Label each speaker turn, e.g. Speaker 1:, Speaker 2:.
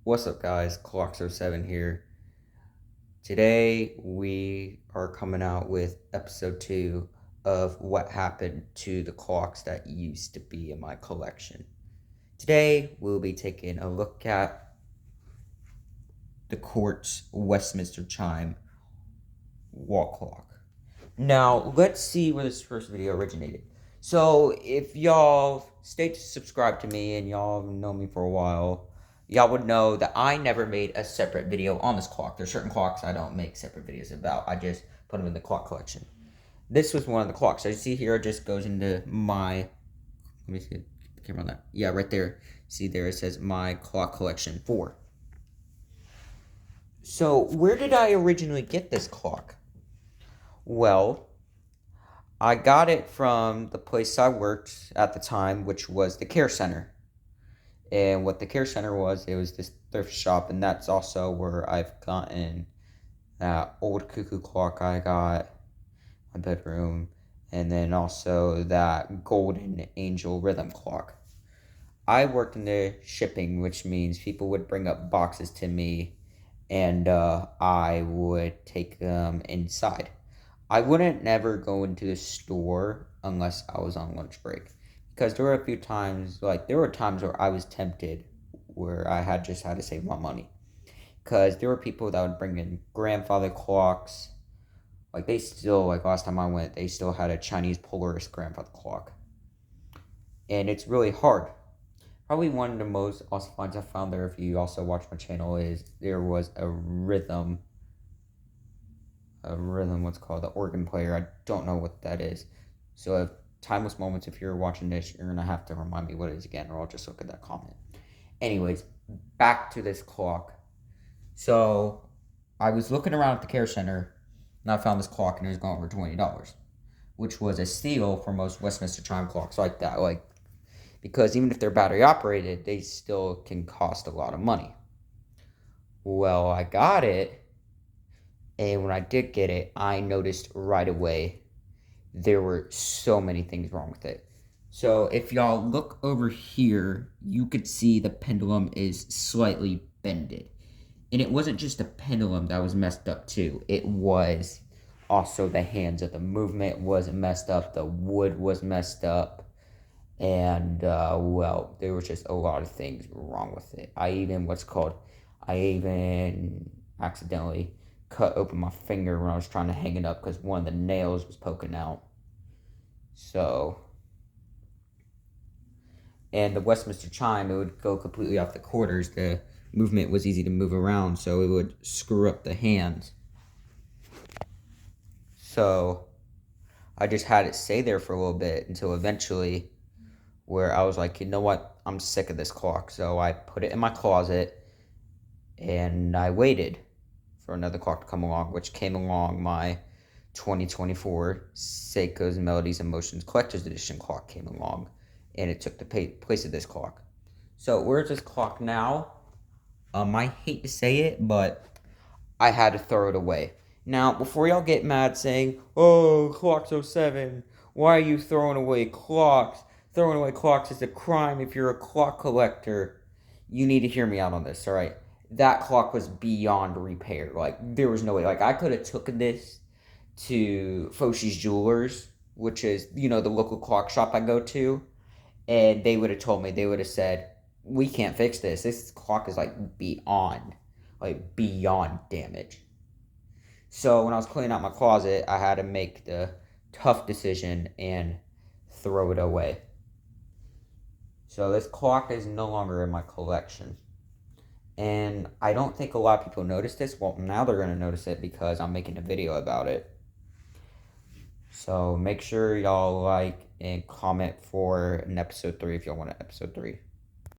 Speaker 1: What's up, guys? Clox07 here. Today we are coming out with episode 2 of what happened to the clocks that used to be in my collection. Today we'll be taking a look at the Quartz Westminster Chime wall clock. Now let's see where this first video originated. So if y'all stay subscribed to me and y'all know me for a while, y'all would know that I never made a separate video on this clock. There's certain clocks I don't make separate videos about. I just put them in the clock collection. This was one of the clocks. As you see here, it just goes into my, let me see the camera on that. Yeah, right there. See there, it says my clock collection 4. So where did I originally get this clock? Well, I got it from the place I worked at the time, which was the Care Center. And what the Care Center was, it was this thrift shop, and that's also where I've gotten that old cuckoo clock I got in my bedroom, and then also that golden angel rhythm clock. I worked in the shipping, which means people would bring up boxes to me, and I would take them inside. I wouldn't never go into the store unless I was on lunch break. Because there were a few times, there were times where I was tempted where I had to save my money. Because there were people that would bring in grandfather clocks. Last time I went, they still had a Chinese Polaris grandfather clock. And it's really hard. Probably one of the most awesome finds I found there, if you also watch my channel, is there was a rhythm, what's called the organ player. I don't know what that is. So if Timeless Moments, if you're watching this, you're gonna have to remind me what it is again, or I'll just look at that comment. Anyways, back to this clock. So I was looking around at the Care Center, and I found this clock, and it was going over $20, which was a steal for most Westminster Chime clocks like that. Because even if they're battery operated, they still can cost a lot of money. Well, I got it, and when I did get it, I noticed right away there were so many things wrong with it. So if y'all look over here, you could see the pendulum is slightly bended. And it wasn't just the pendulum that was messed up too. It was also the hands of the movement was messed up. The wood was messed up. And, there was just a lot of things wrong with it. I even accidentally cut open my finger when I was trying to hang it up because one of the nails was poking out. So, and the Westminster Chime, it would go completely off the quarters. The movement was easy to move around, so it would screw up the hands. So, I just had it stay there for a little bit until eventually where I was like, you know what, I'm sick of this clock. So I put it in my closet, and I waited for another clock to come along, which came along. My 2024 Seiko's Melodies and Motions Collector's Edition clock came along, and it took the place of this clock. So where's this clock now? I hate to say it, but I had to throw it away. Now, before y'all get mad saying, oh, Clox07, why are you throwing away clocks? Throwing away clocks is a crime if you're a clock collector. You need to hear me out on this, alright? That clock was beyond repair. There was no way. I could have taken this to Foshi's Jewelers, which is, the local clock shop I go to, and they would have told me, they would have said, we can't fix this. This clock is, beyond damage. So when I was cleaning out my closet, I had to make the tough decision and throw it away. So this clock is no longer in my collection. And I don't think a lot of people notice this. Well, now they're going to notice it because I'm making a video about it. So make sure y'all like and comment for an episode 3 if y'all want an episode 3.